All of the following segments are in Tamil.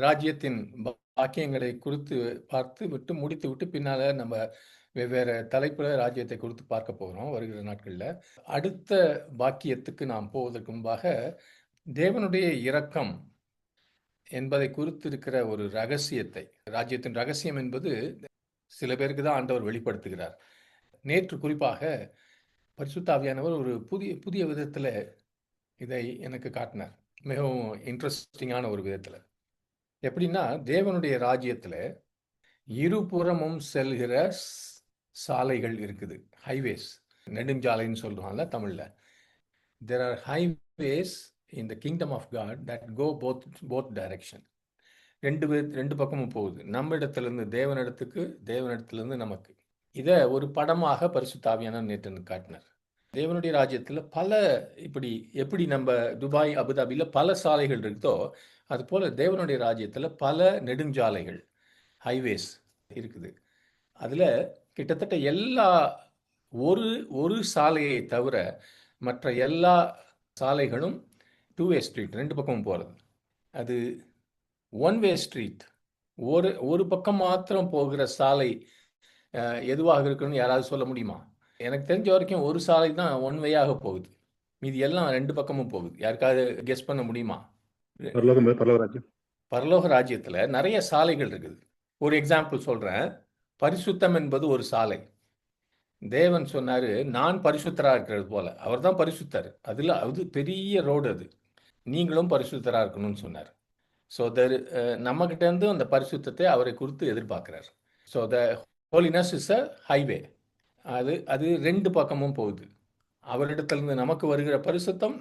ராஜ்யத்தின் பாக்கியங்களை குறித்து பார்த்து விட்டு முடித்து விட்டு பின்னால நம்ம வெவ்வேறு தலைப்புல ராஜ்யத்தை குறித்து பார்க்க போகிறோம் வருகிற நாட்களில். அடுத்த பாக்கியத்துக்கு நாம் போவதற்கு முன்பாக தேவனுடைய இரக்கம் என்பதை குறித்து இருக்கிற ஒரு ரகசியத்தை, ராஜ்யத்தின் ரகசியம் என்பது சில பேருக்கு தான் ஆண்டவர் வெளிப்படுத்துகிறார். நேற்று குறிப்பாக பரிசுத்த ஆவியானவர் ஒரு புதிய புதிய விதத்தில் இதை எனக்கு காட்டினார். மிகவும் இன்ட்ரெஸ்டிங்கான ஒரு விதத்தில். எப்படின்னா, தேவனுடைய ராஜ்யத்தில் இருபுறமும் செல்கிற சாலைகள் இருக்குது, ஹைவேஸ். நெடுஞ்சாலைன்னு சொல்றாங்கல்ல தமிழ்ல. There are highways in the kingdom of God that go both direction. ரெண்டு பக்கமும் போகுது. நம்ம இடத்திலிருந்து தேவனிடத்துக்கு, தேவனிடத்திலிருந்து நமக்கு. இதை ஒரு படமாக பரிசுத்த ஆவியானவர் நேற்று காட்டினார். தேவனுடைய ராஜ்யத்தில் பல எப்படி நம்ம துபாய் அபுதாபியில் பல சாலைகள் இருக்குதோ, அது போல தேவனுடைய ராஜ்யத்தில் பல நெடுஞ்சாலைகள், ஹைவேஸ் இருக்குது. அதில் கிட்டத்தட்ட எல்லா ஒரு சாலையை தவிர மற்ற எல்லா சாலைகளும் 2-வே ஸ்ட்ரீட், ரெண்டு பக்கமும் போகிறது. அது 1-வே ஸ்ட்ரீட், ஒரு பக்கம் மாத்திரம் போகிற சாலை எதுவாக இருக்குன்னு யாராவது சொல்ல முடியுமா? எனக்கு தெரிஞ்ச வரைக்கும் ஒரு சாலை தான் 1-வேயாக போகுது, மீதி எல்லாம் ரெண்டு பக்கமும் போகுது. யாருக்காவது கெஸ் பண்ண முடியுமா? பரலோக ராஜ்யத்தில் நிறைய சாலைகள் இருக்குது. ஒரு எக்ஸாம்பிள் சொல்கிறேன். பரிசுத்தம் என்பது ஒரு சாலை. தேவன் சொன்னார், நான் பரிசுத்தராக இருக்கிறது போல. அவர் தான் பரிசுத்தர். அது பெரிய ரோடு. அது நீங்களும் பரிசுத்தராக இருக்கணும்னு சொன்னார். ஸோ நம்மகிட்டேருந்து அந்த பரிசுத்தத்தை அவரை குறித்து எதிர்பார்க்கிறார். So the holiness is a highway. அது ரெண்டு பக்கமும் போகுது. அவரிடத்திலிருந்து நமக்கு வருகிற பரிசுத்தம்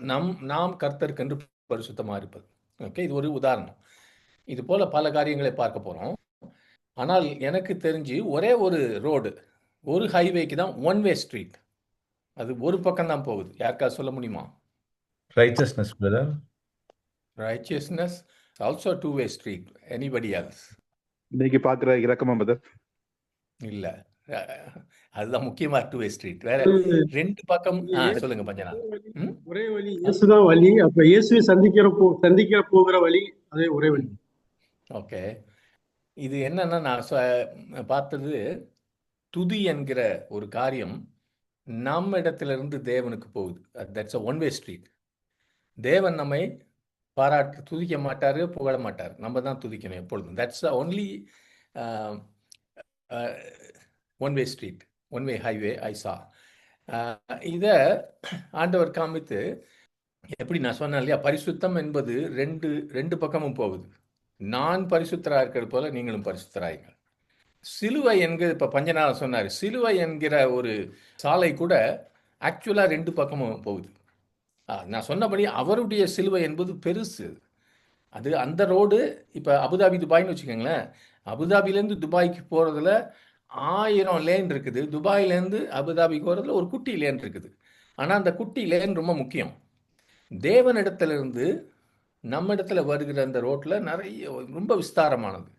நாம் கர்த்தருக்கென்று பரிசுத்தமாக இருப்பது. ஓகே, இது ஒரு உதாரணம். இது போல பல காரியங்களை பார்க்க போகிறோம். ஆனால் எனக்கு தெரிஞ்சு ஒரே ஒரு ரோடு, ஒரு ஹைவேக்கு தான் 1-வே ஸ்ட்ரீட். அது ஒரு பக்கம் தான் போகுது. யாருக்கா சொல்ல முடியுமா? Righteousness, brother. Righteousness also two way street. Anybody else? இன்னைக்கு பார்க்குற இரக்கமா பிரதர்? இல்லை, அதுதான் முக்கியமா 2-வே ஸ்ட்ரீட். வேற ரெண்டு பக்கம். சொல்லுங்க பஞ்சநாள். ஒரே வழி இயேசுதான் வழி. அப்ப இயேசுவை சந்திக்க போகிற வழி அதே ஒரே வழி. ஓகே, இது என்னன்னா நான் பார்த்தது, துதி என்கிற ஒரு காரியம் நம்ம இடத்திலிருந்து தேவனுக்கு போகுது. That's a one way street. தேவன் நம்மை துதிக்க மாட்டாரு, புகழ மாட்டார். நம்ம தான் துதிக்கணும் எப்பொழுதும். தட்ஸ் ஒன்லி 1-வே ஸ்ட்ரீட், 1-வே ஹைவே ஐ சா. இதை ஆண்டவர் காமித்து, எப்படி நான் சொன்னேன் இல்லையா, பரிசுத்தம் என்பது ரெண்டு பக்கமும் போகுது. நான் பரிசுத்தராக இருக்கிறது போல நீங்களும் பரிசுத்தராயுங்கள். சிலுவை என்கிற, இப்போ பஞ்சநாதன் சொன்னார், சிலுவை என்கிற ஒரு சாலை கூட ஆக்சுவலாக ரெண்டு பக்கமும் போகுது. நான் சொன்னபடி அவருடைய சிலுவை என்பது பெருசு. அந்த ரோடு இப்போ அபுதாபி துபாய்னு வச்சுக்கோங்களேன். அபுதாபிலேருந்து துபாய்க்கு போகிறதுல 1000 லேன் இருக்குது. துபாயிலேருந்து அபுதாபிக்கு போகிறதுல ஒரு குட்டி லேன் இருக்குது. ஆனால் அந்த குட்டி லேன் ரொம்ப முக்கியம். தேவனிடத்திலிருந்து நம்ம இடத்துல வருகிற அந்த ரோட்டில் நிறைய ரொம்ப விஸ்தாரமானது.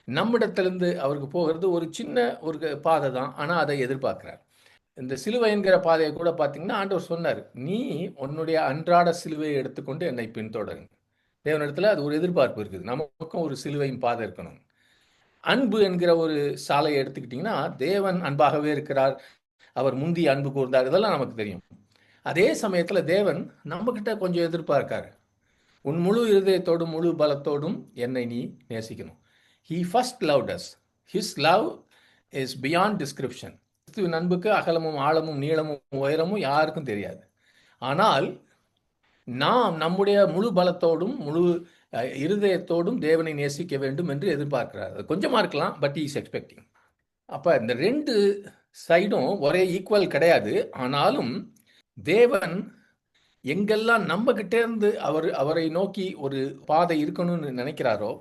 நம்மிடத்திலிருந்து அவருக்கு போகிறது ஒரு சின்ன ஒரு பாதை தான். ஆனால் அதை எதிர்பார்க்குறார். இந்த சிலுவை என்கிற பாதையை கூட பார்த்தீங்கன்னா ஆண்டவர் சொன்னார், நீ உன்னுடைய அன்றாட சிலுவையை எடுத்துக்கொண்டு என்னை பின்தொடருங்க. தேவனிடத்தில் அது ஒரு எதிர்பார்ப்பு இருக்குது. நமக்கும் ஒரு சிலுவையின் பாதை இருக்கணும். அன்பு என்கிற ஒரு சாலையை எடுத்துக்கிட்டிங்கன்னா, தேவன் அன்பாகவே இருக்கிறார், அவர் முந்தி அன்பு கூர்ந்தார், இதெல்லாம் நமக்கு தெரியும். அதே சமயத்தில் தேவன் நம்மக்கிட்ட கொஞ்சம் எதிர்பார்க்காரு. உன் முழு இருதயத்தோடும் முழு பலத்தோடும் என்னை நீ நேசிக்கணும். He first loved us. His love is beyond description. கிறிஸ்துவின் அன்புக்கு அகலமும் ஆழமும் நீளமும் உயரமும் யாருக்கும் தெரியாது. ஆனால் நாம் நம்முடைய முழு பலத்தோடும் முழு இருதயத்தோடும் தேவனை நேசிக்க வேண்டும் என்று எதிர்பார்க்கிறார். கொஞ்சமா இருக்கலாம், பட் இஸ் எக்ஸ்பெக்டிங். அப்போ இந்த ரெண்டு சைடும் ஒரே ஈக்குவல் கிடையாது. ஆனாலும் தேவன் எங்கெல்லாம் நம்ம கிட்டே இருந்து அவரை நோக்கி ஒரு பாதை இருக்கணும்னு நினைக்கிறாரோ,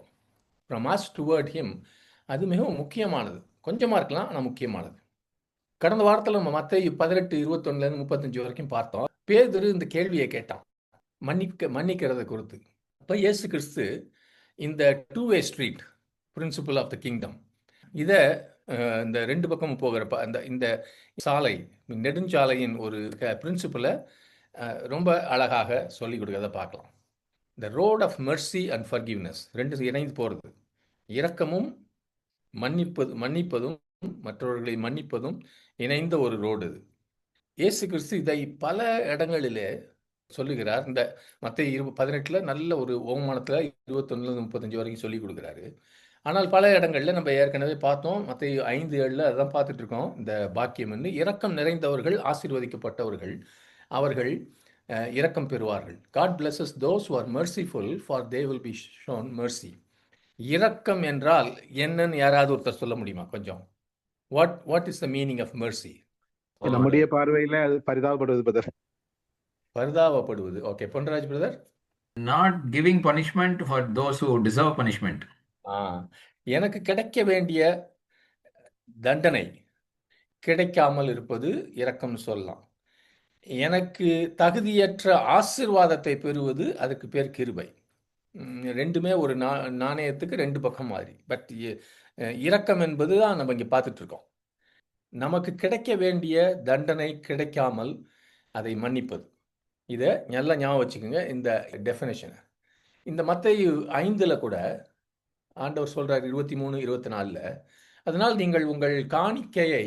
from us toward him, அது மிகவும் முக்கியமானது. கொஞ்சமாக இருக்கலாம், ஆனால் முக்கியமானது. கடந்த வாரத்தில் நம்ம மத்தேயு 18:21 35 வரைக்கும் பார்த்தோம். பேதுரு இந்த கேள்வியை கேட்டான், மன்னிக்கிறதை குறித்து. அப்போ இயேசு கிறிஸ்து இந்த two way street principle of the kingdom, இதை இந்த ரெண்டு பக்கமும் போகிற இந்த சாலை, நெடுஞ்சாலையின் ஒரு பிரின்சிபலை ரொம்ப அழகாக சொல்லிக் கொடுக்கறத பார்க்கலாம். The road of mercy and forgiveness ரெண்டு இணைந்து போகிறது. இரக்கமும் மன்னிப்பதும் மற்றவர்களை மன்னிப்பதும் இணைந்த ஒரு ரோடு இது. இயேசு கிறிஸ்து இதை பல இடங்களிலே சொல்லுகிறார். இந்த மத்தேயு 18 நல்ல ஒரு ஓமானத்தில் 21-35 வரைக்கும் சொல்லி கொடுக்குறாரு. ஆனால் பல இடங்களில் நம்ம ஏற்கனவே பார்த்தோம். மத்தேயு 5:7 அதான் பார்த்துட்டு இருக்கோம். இந்த பாக்கியம் என்று இரக்கம் நிறைந்தவர்கள் ஆசீர்வதிக்கப்பட்டவர்கள், அவர்கள் இரக்கம் பெறுவார்கள். God blesses those who are merciful, for they will be shown mercy. இரக்கம் என்றால் என்னன்னு யாராவது ஒருத்தர் சொல்ல முடியுமா? கொஞ்சம் what is the meaning of mercy? நம்முடைய பார்வையில அது பரிதாபப்படுவது பிரதர். பரிதாபப்படுவது. Okay, Ponraj brother. Not giving punishment for those who deserve punishment. எனக்கு கிடைக்க வேண்டிய தண்டனை கிடைக்காமல் இருப்பது இரக்கம் சொல்லலாம். எனக்கு தகுதியற்ற ஆசீர்வாதத்தை பெறுவது அதுக்கு பேர் கிருபை. ரெண்டுமே ஒரு நாணயத்துக்கு ரெண்டு பக்கம் மாதிரி. பட் இரக்கம் என்பது தான் நம்ம இங்கே பார்த்துட்டு இருக்கோம். நமக்கு கிடைக்க வேண்டிய தண்டனை கிடைக்காமல் அதை மன்னிப்பது. இதை நல்லா ஞாபகம் வச்சுக்கோங்க, இந்த டெஃபினேஷனை. இந்த மத்தேயு 5 கூட ஆண்டவர் சொல்கிறார் 23-24, அதனால் நீங்கள் உங்கள் காணிக்கையை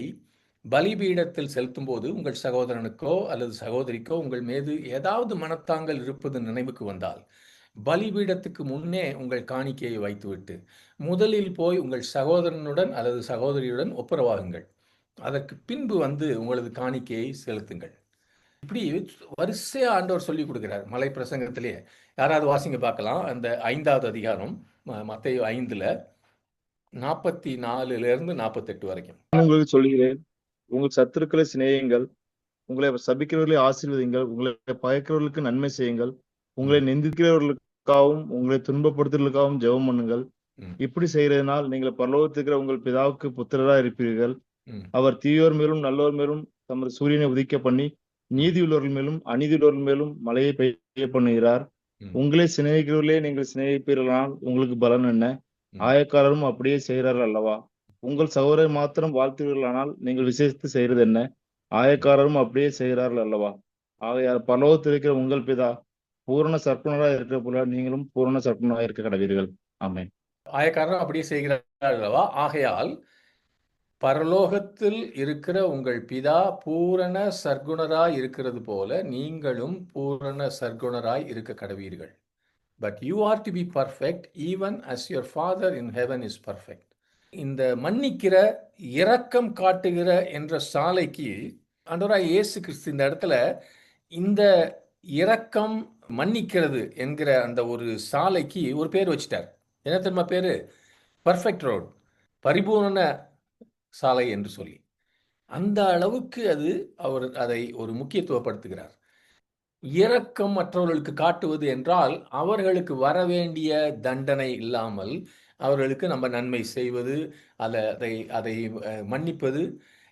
பலிபீடத்தில் செலுத்தும் போது உங்கள் சகோதரனுக்கோ அல்லது சகோதரிக்கோ உங்கள் மீது ஏதாவது மனத்தாங்கள் இருப்பது நினைவுக்கு வந்தால் பலிபீடத்துக்கு முன்னே உங்கள் காணிக்கையை வைத்துவிட்டு முதலில் போய் உங்கள் சகோதரனுடன் அல்லது சகோதரியுடன் ஒப்புரவாகுங்கள், அதற்கு பின்பு வந்து உங்களது காணிக்கையை செலுத்துங்கள். இப்படி வரிசையா ஆண்டவர் சொல்லி கொடுக்கிறார் மலை பிரசங்கத்திலேயே. யாராவது வாசிங்க பார்க்கலாம். அந்த 5வது அதிகாரம் மத்தேயு 5:44-48 வரைக்கும். உங்களுக்கு சொல்கிறேன், உங்கள் சத்துருக்களை சிநேகியுங்கள், உங்களை சபிக்கிறவர்களை ஆசீர்வதிங்கள், உங்களை பயக்கிறவர்களுக்கு நன்மை செய்யுங்கள், உங்களை நிந்திக்கிறவர்களுக்காகவும் உங்களை துன்பப்படுத்துவதற்காகவும் ஜெபம் பண்ணுங்கள். இப்படி செய்யறதுனால் நீங்கள் பரலோகத்திற்கிற உங்கள் பிதாவுக்கு புத்திரரா இருப்பீர்கள். அவர் தீயோர் மேலும் நல்லோர் மேலும் தமது சூரியனை உதிக்க பண்ணி நீதியுள்ளவர்கள் மேலும் அநீதியுள்ளவர்கள் மேலும் மழையை பெய்ய பண்ணுகிறார். உங்களை சிநேகிக்கிறவர்களே நீங்கள் சிநேகிப்பீர்களானால் உங்களுக்கு பலன் என்ன? ஆயக்காரரும் அப்படியே செய்கிறார்கள் அல்லவா? உங்கள் சகோதரரை மாத்திரம் வாழ்த்துவீர்களானால் நீங்கள் விசேஷித்து செய்யறது என்ன? ஆயக்காரரும் அப்படியே செய்கிறார்கள் அல்லவா? ஆகையால் பரலோகத்தில் இருக்கிற உங்கள் பிதா பூரண சர்ப்பனராக இருக்கிற போல நீங்களும் பூரண சர்ப்பனராக இருக்க கடவீர்கள். ஆமென். ஆயக்காரரும் அப்படியே செய்கிறார்கள் அல்லவா? ஆகையால் பரலோகத்தில் இருக்கிற உங்கள் பிதா பூரண சர்க்குணராய் இருக்கிறது போல நீங்களும் பூரண சர்க்குணராய் இருக்க கடவீர்கள். But you are to be perfect even as your Father in heaven is perfect. இந்த மன்னிக்கிற இரக்கம் காட்டுகிற என்ற சாலைக்கு ஆண்டவராய் இயேசு கிறிஸ்து இந்த இடத்துல இந்த இரக்கம் மன்னிக்கிறது என்கிற அந்த ஒரு சாலைக்கு ஒரு பேர் வச்சிட்டார். என்ன தெரியுமா பேரு? பர்ஃபெக்ட் ரோட், பரிபூர்ண சாலை என்று சொல்லி. அந்த அளவுக்கு அவர் அதை ஒரு முக்கியத்துவப்படுத்துகிறார். இரக்கம் மற்றவர்களுக்கு காட்டுவது என்றால் அவர்களுக்கு வரவேண்டிய தண்டனை இல்லாமல் அவர்களுக்கு நம்ம நன்மை செய்வது, அதை மன்னிப்பது,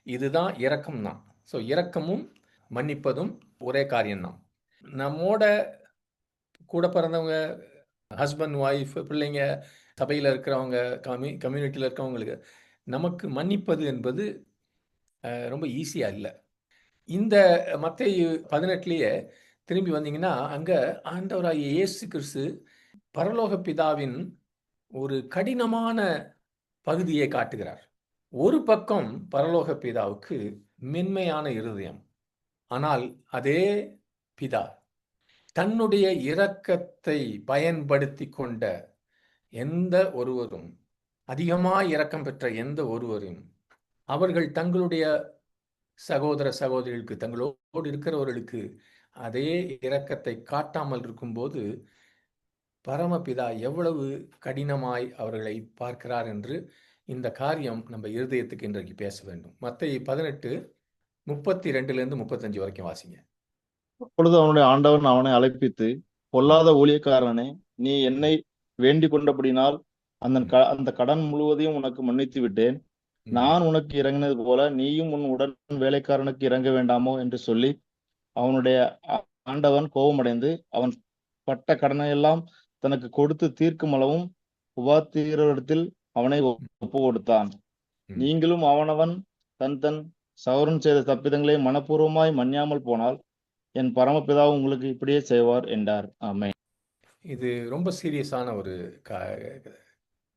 இதுதான் இரக்கம் தான். ஸோ இரக்கமும் மன்னிப்பதும் ஒரே காரியம்தான். நம்மோட கூட பிறந்தவங்க, ஹஸ்பண்ட் ஒய்ஃப், பிள்ளைங்க, சபையில் இருக்கிறவங்க, கம்யூனிட்டியில் இருக்கிறவங்களுக்கு நமக்கு மன்னிப்பது என்பது ரொம்ப ஈஸியாக இல்லை. இந்த மத்தேயு 18 திரும்பி வந்தீங்கன்னா அங்கே ஆண்டவராகிய இயேசு கிறிஸ்து பரலோக பிதாவின் ஒரு கடினமான பகுதியை காட்டுகிறார். ஒரு பக்கம் பரலோக பிதாவுக்கு மென்மையான இருதயம், ஆனால் அதே பிதா தன்னுடைய இரக்கத்தை பயன்படுத்தி கொண்ட எந்த ஒருவரும், அதிகமாக இரக்கம் பெற்ற எந்த ஒருவரும், அவர்கள் தங்களுடைய சகோதர சகோதரிகளுக்கு, தங்களோடு இருக்கிறவர்களுக்கு அதே இரக்கத்தை காட்டாமல் இருக்கும்போது பரமபிதா எவ்வளவு கடினமாய் அவர்களை பார்க்கிறார் என்று இந்த காரியம் நம்ம இருதயத்துக்கு இன்றைக்கு பேச வேண்டும். மத்தேயு 18:32-35 வரைக்கும் வாசிங்க. அப்பொழுது அவனுடைய ஆண்டவன் அவனை அழைப்பித்து, பொல்லாத ஊழியக்காரனே, நீ என்னை வேண்டிக் கொண்டபடினால் அந்த கடன் முழுவதையும் உனக்கு மன்னித்து விட்டேன். நான் உனக்கு இறங்கினது போல நீயும் உன் உடன் வேலைக்காரனுக்கு இறங்க வேண்டாமோ என்று சொல்லி அவனுடைய ஆண்டவன் கோபமடைந்து அவன் பட்ட கடனையெல்லாம் தனக்கு கொடுத்து தீர்க்கும் அளவும் உபாத்தியரிடத்தில் அவனை ஒப்பு கொடுத்தான். நீங்களும் அவனவன் தன் சகோதரன் செய்த தப்பிதங்களை மனப்பூர்வமாய் மன்னியாமல் போனால் என் பரமபிதாவும் உங்களுக்கு இப்படியே செய்வார் என்றார். ஆமென். இது ரொம்ப சீரியஸான ஒரு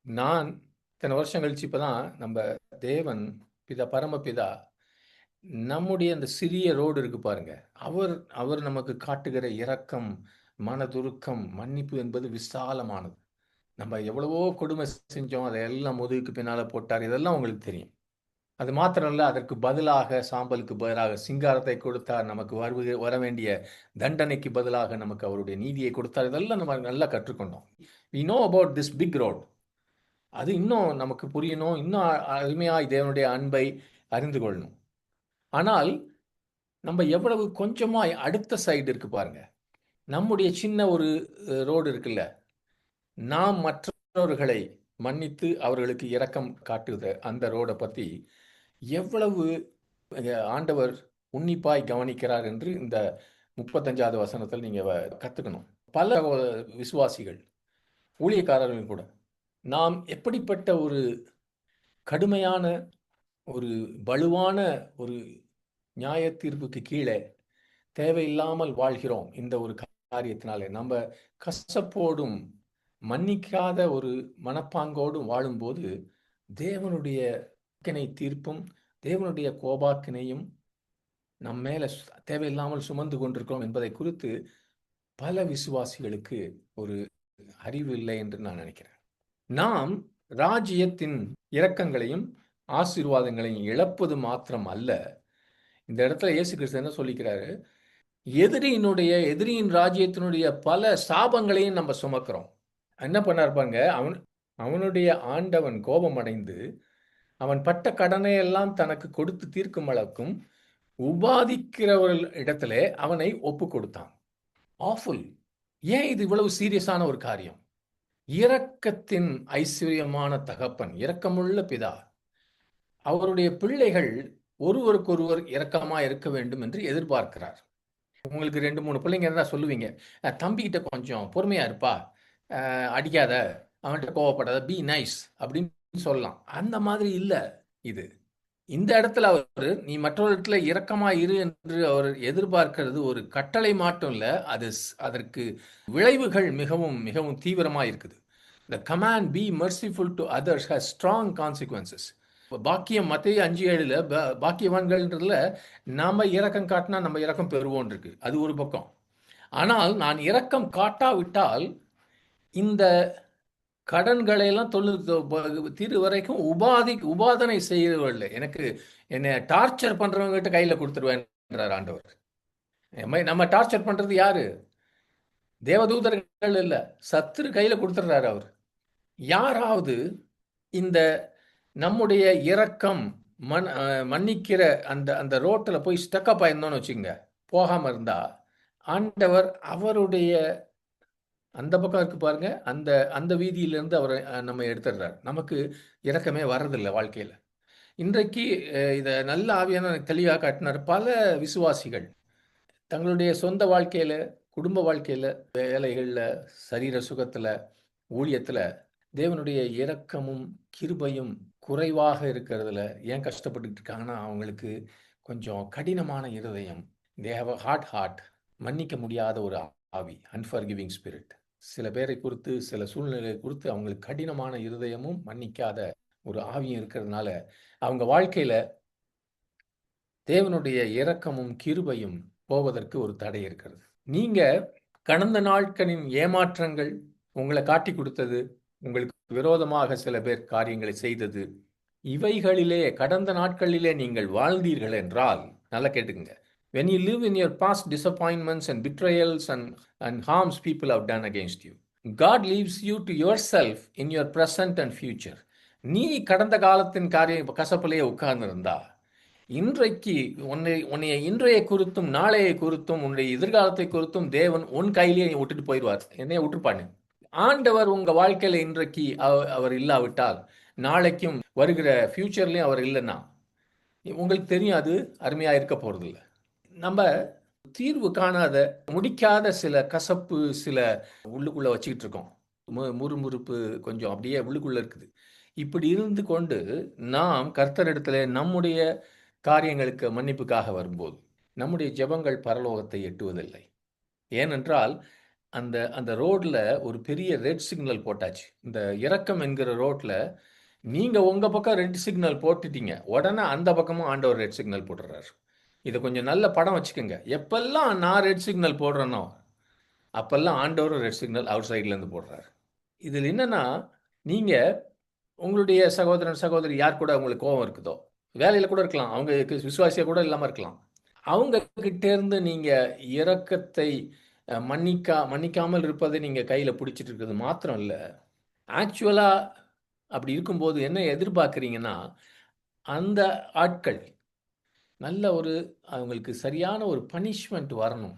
நான் இத்தனை வருஷம் கழிச்சு இப்பதான் நம்ம தேவன் பரமபிதா நம்முடைய அந்த சிறிய ரோடு இருக்கு பாருங்க, அவர் அவர் நமக்கு காட்டுகிற இரக்கம், மனதுருக்கம், மன்னிப்பு என்பது விசாலமானது. நம்ம எவ்வளவோ கொடுமை செஞ்சோம், அதையெல்லாம் முதுகுக்கு பின்னால போட்டார், இதெல்லாம் உங்களுக்கு தெரியும். அது மாத்திரம் இல்ல, அதற்கு பதிலாக சாம்பலுக்கு பதிலாக சிங்காரத்தை கொடுத்தார், நமக்கு வர வேண்டிய தண்டனைக்கு பதிலாக நமக்கு அவருடைய நீதியை கொடுத்தார். இதெல்லாம் நம்ம நல்லா கற்றுக்கொண்டோம். we know about this big road. அது இன்னும் நமக்கு புரியணும், இன்னும் அருமையாய் தேவனுடைய அன்பை அறிந்து கொள்ளணும். ஆனால் நம்ம எவ்வளவு கொஞ்சமாய் அடுத்த சைடு இருக்கு பாருங்க, நம்முடைய சின்ன ஒரு ரோடு இருக்குல்ல, நாம் மற்றவர்களை மன்னித்து அவர்களுக்கு இரக்கம் காட்டுகிற அந்த ரோடை பற்றி எவ்வளவு ஆண்டவர் உன்னிப்பாய் கவனிக்கிறார் என்று இந்த 35வது வசனத்தில் நீங்க கத்துக்கணும். பல விசுவாசிகள், ஊழியக்காரர்கள் கூட நாம் எப்படிப்பட்ட ஒரு கடுமையான ஒரு வலுவான ஒரு நியாய தீர்ப்புக்கு கீழே தேவையில்லாமல் வாழ்கிறோம். இந்த ஒரு காரியத்தினாலே நம்ம கசப்போடும் மன்னிக்காத ஒரு மனப்பாங்கோடும் வாழும்போது தேவனுடைய தீர்ப்பும் தேவனுடைய கோபாக்கினையும் நம் மேல தேவையில்லாமல் சுமந்து கொண்டிருக்கிறோம் என்பதை குறித்து பல விசுவாசிகளுக்கு ஒரு அறிவு இல்லை என்று நான் நினைக்கிறேன். நாம் ராஜ்யத்தின் இரக்கங்களையும் ஆசீர்வாதங்களையும் இழப்பது மாத்திரம் அல்ல, இந்த இடத்துல இயேசு கிறிஸ்து என்ன சொல்லிக்கிறாரு, எதிரியின் ராஜ்யத்தினுடைய பல சாபங்களையும் நம்ம சுமக்கிறோம். என்ன பண்ணார் பாருங்க, அவனுடைய ஆண்டவன் கோபம் அடைந்து அவன் பட்ட கடனை எல்லாம் தனக்கு கொடுத்து தீர்க்கும் அளவுக்கும் உபாதிக்கிறவர்கள் இடத்துல அவனை ஒப்பு கொடுத்தான். ஆஃபுல். ஏன் இது இவ்வளவு சீரியஸான ஒரு காரியம்? இரக்கத்தின் ஐஸ்வர்யமான தகப்பன், இரக்கமுள்ள பிதா, அவருடைய பிள்ளைகள் ஒருவருக்கொருவர் இரக்கமா இருக்க வேண்டும் என்று எதிர்பார்க்கிறார். உங்களுக்கு 2-3 பிள்ளைங்க இருந்தா சொல்லுவீங்க, தம்பிக்கிட்ட கொஞ்சம் பொறுமையா இருப்பா, அடிக்காத, அவன்கிட்ட கோவப்படாத, பி நைஸ் அப்படின்னு சொல்லலாம். அந்த மாதிரி இல்லை இது. இந்த இடத்துல அவர் நீ மற்றவர்களிடத்துல இரக்கமா இரு என்று அவர் எதிர்பார்க்கிறது ஒரு கட்டளை மட்டும் இல்லை, அதற்கு விளைவுகள் மிகவும் மிகவும் தீவிரமா இருக்குது. The command be merciful to others has strong consequences. பாக்கியம் மத்தேயு 5:7 பாக்கியவான்கள்ன்றதுல நாம இரக்கம் காட்டினா நம்ம இரக்கம் பெறுவோம் இருக்கு, அது ஒரு பக்கம். ஆனால் நான் இரக்கம் காட்டாவிட்டால் இந்த கடன்களை எல்லாம் தீர்வு வரைக்கும் உபாதனை செய்யவில்லை, எனக்கு என்னை டார்ச்சர் பண்றவங்க கையில கொடுத்துருவேன்றார் ஆண்டவர். நம்ம டார்ச்சர் பண்றது யாரு? தேவதூதர்கள் இல்ல, சத்துரு கையில கொடுத்துடுறாரு அவர். யாராவது இந்த நம்முடைய இரக்கம் மன்னிக்கிற அந்த ரோட்டில் போய் ஸ்டக்கப் ஆயிருந்தோன்னு வச்சுங்க, போகாம இருந்தா ஆண்டவர் அவருடைய அந்த பக்கம் இருக்கு பாருங்க, அந்த வீதியிலிருந்து அவரை நம்ம எடுத்துடுறார். நமக்கு இரக்கமே வர்றதில்லை வாழ்க்கையில். இன்றைக்கு இதை நல்ல ஆவியான தெளிவாக காட்டினார். பல விசுவாசிகள் தங்களுடைய சொந்த வாழ்க்கையில், குடும்ப வாழ்க்கையில், வேலைகளில், சரீர சுகத்தில், ஊழியத்தில் தேவனுடைய இரக்கமும் கிருபையும் குறைவாக இருக்கிறதுல ஏன் கஷ்டப்பட்டுக்கிட்டு இருக்காங்கன்னா, அவங்களுக்கு கொஞ்சம் கடினமான இருதயம், தே ஹேவ் அ ஹார்ட், மன்னிக்க முடியாத ஒரு ஆவி, அன்ஃபர்கிவிங் ஸ்பிரிட். சில பேரை குறித்து, சில சூழ்நிலையை குறித்து அவங்களுக்கு கடினமான இருதயமும் மன்னிக்காத ஒரு ஆவியும் இருக்கிறதுனால அவங்க வாழ்க்கையில தேவனுடைய இரக்கமும் கிருபையும் போவதற்கு ஒரு தடை இருக்கிறது. நீங்க கடந்த நாட்களின் ஏமாற்றங்கள் உங்களை காட்டி கொடுத்தது, உங்களுக்கு விரோதமாக சில பேர் காரியங்களை செய்தது, இவைகளிலே கடந்த நாட்களிலே நீங்கள் வாழ்ந்தீர்கள் என்றால் நல்லா கேட்டுக்குங்க. When you live in your past disappointments and betrayals and harms people have done against you, God leaves you to yourself in your present and future. நீ கடந்த காலத்தின் கசப்பிலேயே உட்கார்ந்திருந்தா இன்றைக்கு உன்னைய இன்றைய குறித்தும் நாளைய குறித்தும் உன்னுடைய எதிர்காலத்தை குறித்தும் தேவன் உன் கையிலேயே விட்டுட்டு போயிடுவார். என்னைய விட்டுருப்பானு. ஆண்டவர் உங்க வாழ்க்கையில இன்றைக்கு அவர் இல்லாவிட்டால் நாளைக்கும் வருகிற ஃபியூச்சர்லயும் அவர் இல்லைன்னா உங்களுக்கு தெரியும், அது அருமையா இருக்க போறது இல்லை. நம்ம தீர்வு காணாத, முடிக்காத சில கசப்பு சில உள்ளுக்குள்ள வச்சுக்கிட்டு இருக்கோம். முறுமுறுப்பு கொஞ்சம் அப்படியே உள்ளுக்குள்ள இருக்குது. இப்படி இருந்து கொண்டு நாம் கர்த்தரிடத்துல நம்முடைய காரியங்களுக்கு மன்னிப்புக்காக வரும்போது நம்முடைய ஜெபங்கள் பரலோகத்தை எட்டுவதில்லை. ஏனென்றால் அந்த அந்த ரோட்ல ஒரு பெரிய ரெட் சிக்னல் போட்டாச்சு. இந்த இரக்கம் என்கிற ரோட்ல நீங்க உங்க பக்கம் ரெட் சிக்னல் போட்டுட்டீங்க. உடனே அந்த பக்கமும் ஆண்டவர் ரெட் சிக்னல் போட்டுறாரு. இதை கொஞ்சம் நல்ல படம் வச்சுக்கோங்க. எப்பெல்லாம் நான் ரெட் சிக்னல் போடுறேனோ அப்பெல்லாம் ஆண்டவரும் ரெட் சிக்னல் அவுட் சைட்லேருந்து போடுறாரு. இதில் என்னன்னா, நீங்க உங்களுடைய சகோதரன் சகோதரி யார் கூட உங்களுக்கு கோபம் இருக்குதோ, வேலையில் கூட இருக்கலாம், அவங்க விசுவாசியாக கூட இல்லாமல் இருக்கலாம், அவங்க கிட்டேருந்து நீங்கள் இரக்கத்தை மன்னிக்காமல் இருப்பதை நீங்கள் கையில் பிடிச்சிட்டு இருக்கிறது மாத்திரம் இல்லை, ஆக்சுவலாக அப்படி இருக்கும்போது என்ன எதிர்பார்க்குறீங்கன்னா, அந்த ஆட்கள் நல்ல அவங்களுக்கு சரியான ஒரு பனிஷ்மெண்ட் வரணும்,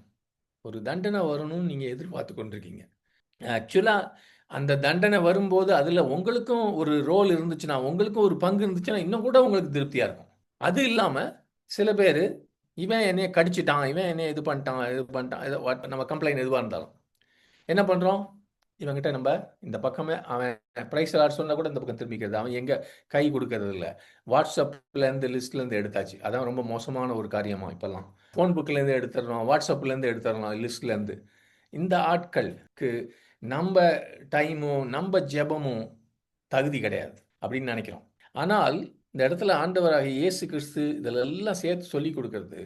ஒரு தண்டனை வரணும்னு நீங்கள் எதிர்பார்த்து கொண்டிருக்கீங்க. ஆக்சுவலாக அந்த தண்டனை வரும்போது அதில் உங்களுக்கும் ஒரு ரோல் இருந்துச்சுன்னா, உங்களுக்கும் ஒரு பங்கு இருந்துச்சுன்னா இன்னும் கூட உங்களுக்கு திருப்தியாக இருக்கும். அது இல்லாமல் சில பேர் இவன் என்னைய கடிச்சிட்டான், இவன் என்னைய இது பண்ணிட்டான், நம்ம கம்ப்ளைண்ட் எதுவாக இருந்தாலும் என்ன பண்ணுறோம், இவங்கிட்ட நம்ம இந்த பக்கமே அவன் ப்ரைஸ் சொன்னால் கூட இந்த பக்கம் திரும்பிக்கிறது, அவன் எங்கே கை கொடுக்கறது இல்லை, வாட்ஸ்அப்லேருந்து லிஸ்ட்லேருந்து எடுத்தாச்சு. அதான் ரொம்ப மோசமான ஒரு காரியமாக இப்போல்லாம். ஃபோன் புக்கிலேருந்து எடுத்துடுறோம், வாட்ஸ்அப்லேருந்து எடுத்துடலாம், லிஸ்ட்லேருந்து. இந்த ஆட்களுக்கு நம்ம டைமும் நம்ம ஜெபமும் தகுதி கிடையாது அப்படின்னு நினைக்கிறோம். ஆனால் இந்த இடத்துல ஆண்டவராகிய இயேசு கிறிஸ்து இதெல்லாம் சேர்த்து சொல்லி கொடுக்கறது,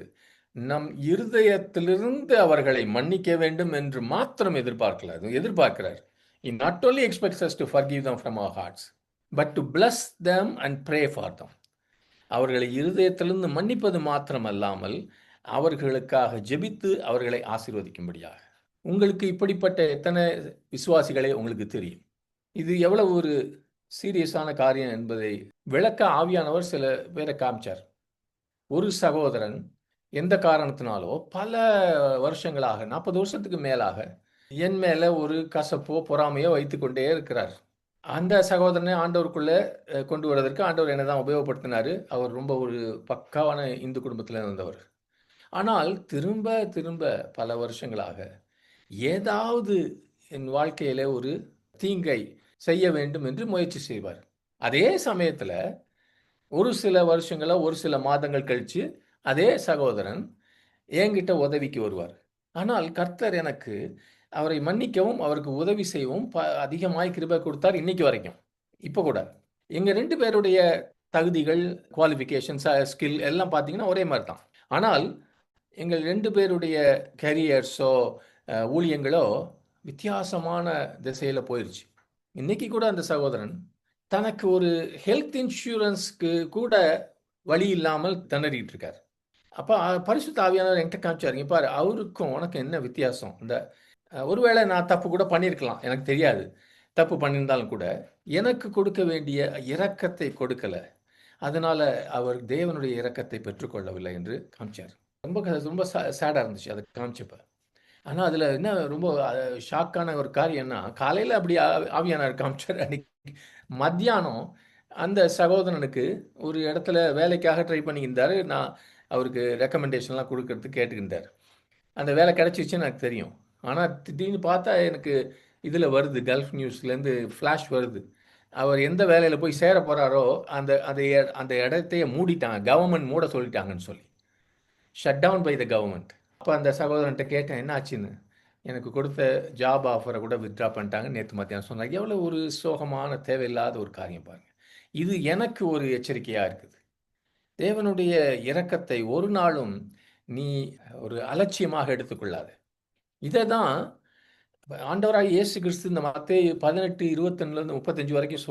நம் இருதயத்திலிருந்து அவர்களை மன்னிக்க வேண்டும் என்று மாத்திரம் எதிர்பார்க்கிறார். He not only expects us to forgive them from our hearts, but to bless them and pray for them. அவர்களை இருதயத்திலிருந்து மன்னிப்பது மாத்திரமல்லாமல் அவர்களுக்காக ஜெபித்து அவர்களை ஆசீர்வதிக்கும்படியாக. உங்களுக்கு இப்படிப்பட்ட எத்தனை விசுவாசிகளே உங்களுக்கு தெரியும். இது எவ்வளவு ஒரு சீரியஸான காரியம் என்பதை விளக்க ஆவியானவர் சில பேரை காமிச்சார். ஒரு சகோதரன் எந்த காரணத்தினாலோ பல வருஷங்களாக 40 வருஷத்துக்கு மேலாக என் மேலே ஒரு கசப்போ பொறாமையோ வைத்து கொண்டே இருக்கிறார். அந்த சகோதரனை ஆண்டவருக்குள்ளே கொண்டு வருவதற்கு ஆண்டவர் என்ன தான் உபயோகப்படுத்தினார். அவர் ரொம்ப ஒரு பக்காவான இந்து குடும்பத்தில் இருந்தவர். ஆனால் திரும்ப திரும்ப பல வருஷங்களாக ஏதாவது என் வாழ்க்கையில் ஒரு தீங்கை செய்ய வேண்டும் என்று முயற்சி செய்வார். அதே சமயத்தில் ஒரு சில வருஷங்களோ ஒரு சில மாதங்கள் கழித்து அதே சகோதரன் என்கிட்ட உதவிக்கு வருவார். ஆனால் கர்த்தர் எனக்கு அவரை மன்னிக்கவும் அவருக்கு உதவி செய்யவும் அதிகமாய் கிருபை கொடுத்தார். இன்னைக்கு வரைக்கும் இப்போ கூட எங்கள் 2 பேருடைய தகுதிகள், குவாலிஃபிகேஷன்ஸ், ஸ்கில் எல்லாம் பார்த்தீங்கன்னா ஒரே மாதிரி தான். ஆனால் எங்கள் 2 பேருடைய கரியர்ஸோ ஊழியங்களோ வித்தியாசமான திசையில் போயிடுச்சு. இன்னைக்கு கூட அந்த சகோதரன் தனக்கு ஒரு ஹெல்த் இன்சூரன்ஸ்க்கு கூட வழி இல்லாமல் திணறிட்டு இருக்கார். அப்போ பரிசுத்த ஆவியானவர் என்கிட்ட காமிச்சாருங்க, பாரு அவருக்கும் உனக்கு என்ன வித்தியாசம், இந்த ஒருவேளை நான் தப்பு கூட பண்ணியிருக்கலாம், எனக்கு தெரியாது, தப்பு பண்ணியிருந்தாலும் கூட எனக்கு கொடுக்க வேண்டிய இரக்கத்தை கொடுக்கலை, அதனால் அவர் தேவனுடைய இரக்கத்தை பெற்றுக்கொள்ளவில்லை என்று காமிச்சார். ரொம்ப சேடாக இருந்துச்சு அதை காமிச்சப்ப. ஆனால் அதில் என்ன ரொம்ப ஷாக்கான ஒரு காரியம்னா, காலையில் அப்படி ஆவியானவர் காமிச்சார். அன்னைக்கு மத்தியானம் அந்த சகோதரனுக்கு ஒரு இடத்துல வேலைக்காக ட்ரை பண்ணியிருந்தார். நான் அவருக்கு ரெக்கமெண்டேஷன்லாம் கொடுக்கறதுக்கு கேட்டுக்கிட்டார். அந்த வேலை கிடச்சிச்சுன்னு எனக்கு தெரியும். ஆனால் திடீர்னு பார்த்தா எனக்கு இதில் வருது, கல்ஃப் நியூஸ்லேருந்து ஃப்ளாஷ் வருது, அவர் எந்த வேலையில் போய் சேர போகிறாரோ அந்த இடத்தையே மூடிட்டாங்க, கவர்மெண்ட் மூட சொல்லிட்டாங்கன்னு சொல்லி, shut down by the government. அப்போ அந்த சகோதரன்ட்ட கேட்டேன் என்ன ஆச்சுன்னு. எனக்கு கொடுத்த ஜாப் ஆஃபரை கூட வித்ட்ரா பண்ணிட்டாங்க நேற்று மத்தியானம் சொன்னாங்க. எவ்வளோ ஒரு சோகமான தேவையில்லாத ஒரு காரியம் பாருங்கள். இது எனக்கு ஒரு எச்சரிக்கையாக இருக்குது. தேவனுடைய இரக்கத்தை ஒரு நாளும் நீ ஒரு அலட்சியமாக எடுத்துக்கொள்ளாத. இதை தான் ஆண்டவராக இயேசு கிறிஸ்து இந்த மத்தேயு 18:21-35 வரைக்கும்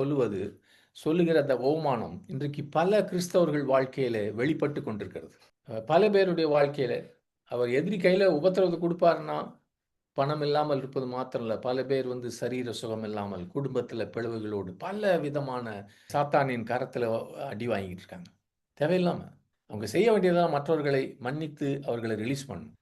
சொல்லுகிற அந்த அவமானம் இன்றைக்கு பல கிறிஸ்தவர்கள் வாழ்க்கையில் வெளிப்பட்டு கொண்டிருக்கிறது. பல பேருடைய வாழ்க்கையில் அவர் எதிரி கையில் உபத்திரவத்தை கொடுப்பாருன்னா பணம் இல்லாமல் இருப்பது மாத்திரம் இல்லை, பல பேர் சரீர சுகம் இல்லாமல் குடும்பத்தில் பிளவுகளோடு பல விதமான சாத்தானின் கரத்தில் அடி வாங்கிட்டு இருக்காங்க. தேவையில்லாமல் அவங்க செய்ய வேண்டியதான் மற்றவர்களை மன்னித்து அவர்களை ரிலீஸ் பண்ணணும்.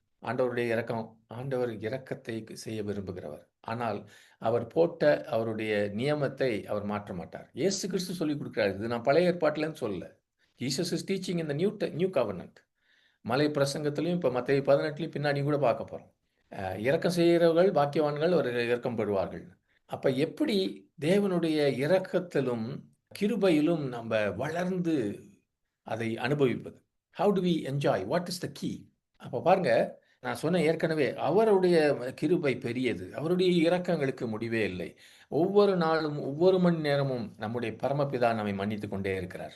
ஆண்டவர் இரக்கத்தை செய்ய விரும்புகிறவர். ஆனால் அவர் போட்ட அவருடைய நியமத்தை அவர் மாற்ற மாட்டார். இயேசு கிறிஸ்து சொல்லிக் கொடுக்குறாரு. இது நான் பழைய ஏற்பாட்டிலேன்னு சொல்லல. Jesus is teaching in the new கவர்னன்ட். மலை பிரசங்கத்திலையும் இப்போ மத்தேயு 18 பின்னாடி கூட பார்க்க போகிறோம். இரக்கம் செய்கிறவர்கள் பாக்கியவான்கள், ஒரு இரக்கம் பெறுவார்கள். அப்போ எப்படி தேவனுடைய இரக்கத்திலும் கிருபையிலும் நம்ம வளர்ந்து அதை அனுபவிப்பது? How do we enjoy? What is the key? அப்போ பாருங்க, நான் சொன்ன ஏற்கனவே அவருடைய கிருபை பெரியது. அவருடைய இரக்கங்களுக்கு முடிவே இல்லை. ஒவ்வொரு நாளும் ஒவ்வொரு மணி நேரமும் நம்முடைய பரமபிதா நம்மை மன்னித்து கொண்டே இருக்கிறார்.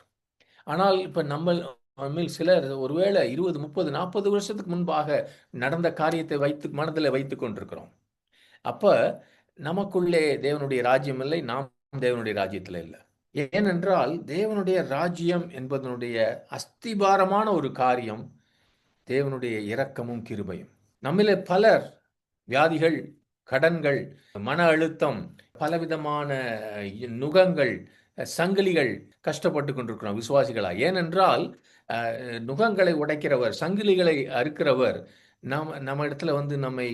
ஆனால் இப்ப நம்மில் சிலர் ஒருவேளை 20, 30, 40 வருஷத்துக்கு முன்பாக நடந்த காரியத்தை மனதில் வைத்துக் கொண்டிருக்கிறோம். அப்ப நமக்குள்ளே தேவனுடைய ராஜ்யம் இல்லை, நாம் தேவனுடைய ராஜ்யத்தில் இல்லை. ஏனென்றால் தேவனுடைய ராஜ்யம் என்பதனுடைய அஸ்திபாரமான ஒரு காரியம் தேவனுடைய இரக்கமும் கிருபையும். நம்மிலே பலர் வியாதிகள், கடன்கள், மன அழுத்தம், பலவிதமான நுகங்கள், சங்கிலிகள் கஷ்டப்பட்டு கொண்டிருக்கிறோம் விசுவாசிகளா. ஏனென்றால் நுகங்களை உடைக்கிறவர், சங்கிலிகளை அறுக்கிறவர் நம்ம இடத்துல வந்து நம்மை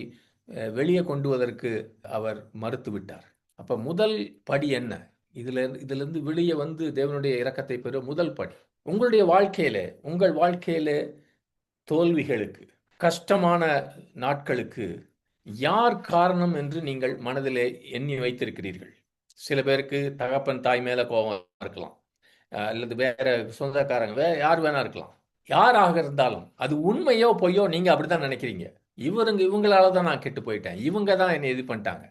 வெளியே கொண்டுவதற்கு அவர் மறுத்து விட்டார். அப்ப முதல் படி என்ன? இதிலிருந்து வெளியே வந்து தேவனுடைய இரக்கத்தை பெறும் முதல் படி உங்கள் வாழ்க்கையில தோல்விகளுக்கு, கஷ்டமான நாட்களுக்கு யார் காரணம் என்று நீங்கள் மனதிலே எண்ணி வைத்திருக்கிறீர்கள். சில பேருக்கு தகப்பன் தாய் மேல கோபம் இருக்கலாம், அல்லது வேற சொந்தக்காரங்க, யார் வேணா இருக்கலாம். யாராக இருந்தாலும் அது உண்மையோ பொய்யோ நீங்க அப்படித்தான் நினைக்கிறீங்க. இவங்களால தான் நான் கெட்டு போயிட்டேன், இவங்க தான் என்னை இது பண்ணிட்டாங்க.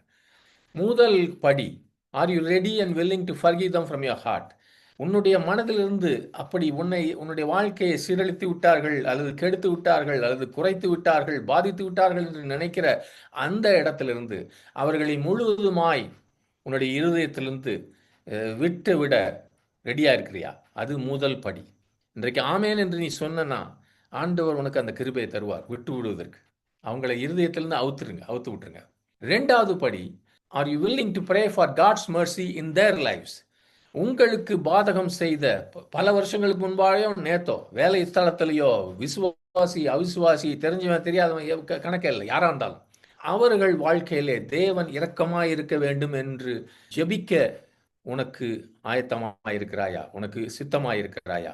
முதல் படி, are you ready and willing to forgive them from your heart? உன்னுடைய மனதிலிருந்து அப்படி உன்னுடைய வாழ்க்கையை சீரழித்து விட்டார்கள், அல்லது கெடுத்து விட்டார்கள், அல்லது குறைத்து விட்டார்கள், பாதித்து விட்டார்கள் என்று நினைக்கிற அந்த இடத்திலிருந்து அவர்களை முழுவதுமாய் உன்னுடைய இருதயத்திலிருந்து விட்டு விட ரெடியா இருக்கிறியா? அது முதல் படி. இன்றைக்கு ஆமேன் என்று நீ சொன்னா ஆண்டவர் உனக்கு அந்த கிருபையை தருவார் விட்டு விடுவதற்கு. அவங்கள இருதயத்திலிருந்து அவுத்து விட்டுருங்க. ரெண்டாவது படி, are you willing to pray for God's mercy in their lives? உங்களுக்கு பாதகம் செய்த பல வருஷங்களுக்கு முன்பாயும் நேத்தோ வேலை ஸ்தலத்திலேயோ விசுவாசி அவிசுவாசி தெரிஞ்சவன் தெரியாதவன் கணக்கே இல்லை, யாரா இருந்தாலும் அவர்கள் வாழ்க்கையிலே தேவன் இரக்கமாய் இருக்க வேண்டும் என்று ஜெபிக்க உனக்கு ஆயத்தமாயிருக்கிறாயா? உனக்கு சித்தமாயிருக்கிறாயா?